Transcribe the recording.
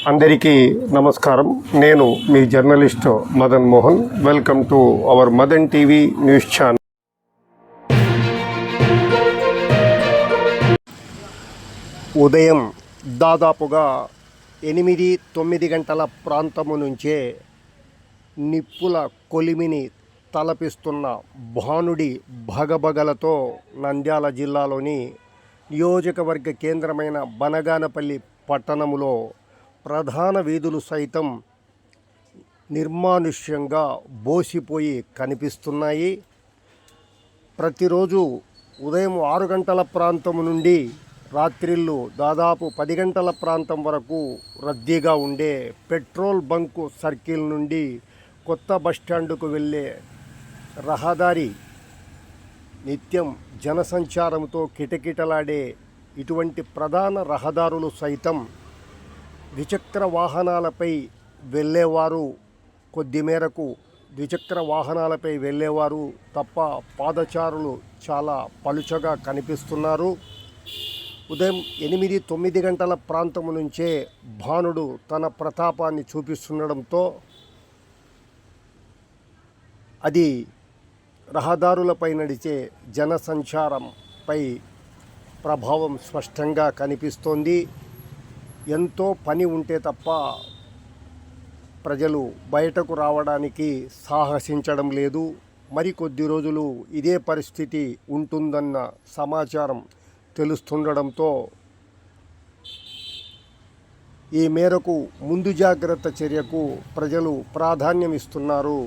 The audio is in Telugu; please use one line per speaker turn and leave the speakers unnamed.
అందరికీ నమస్కారం. నేను మీ journalist Madan Mohan. Welcome to our Madan TV news channel. ఉదయం దాదాపుగా 8-9 గంటల ప్రాంతము నుంచే నిప్పుల కొలిమిని తలపిస్తున్న భానుడి భగభగలతో నంద్యాల జిల్లాలోని నియోజకవర్గ కేంద్రమైన బనగానపల్లి పట్టణములో ప్రధాన వీధులు సైతం నిర్మానుష్యంగా బోసిపోయి కనిపిస్తున్నాయి. ప్రతిరోజు ఉదయం 6 గంటల ప్రాంతం నుండి రాత్రిళ్ళు దాదాపు 10 గంటల ప్రాంతం వరకు రద్దీగా ఉండే పెట్రోల్ బంకు సర్కిల్ నుండి కొత్త బస్టాండుకు వెళ్ళే రహదారి నిత్యం జనసంచారంతో కిటకిటలాడే ఇటువంటి ప్రధాన రహదారులు సైతం ద్విచక్ర వాహనాలపై వెళ్ళేవారు కొద్ది మేరకు ద్విచక్ర వాహనాలపై వెళ్ళేవారు తప్ప పాదచారులు చాలా పలుచగా కనిపిస్తున్నారు. ఉదయం 8-9 గంటల ప్రాంతం నుంచే భానుడు తన ప్రతాపాన్ని చూపిస్తుండడంతో అది రహదారులపై నడిచే జనసంచారంపై ప్రభావం స్పష్టంగా కనిపిస్తోంది. ఎంతో పని ఉంటే తప్ప ప్రజలు బయటకు రావడానికి సాహసించడం లేదు. మరికొద్ది రోజులు ఇదే పరిస్థితి ఉంటుందన్న సమాచారం తెలుస్తుండడంతో ఈ మేరకు ముందు జాగ్రత్త చర్యకు ప్రజలు ప్రాధాన్యం ఇస్తున్నారు.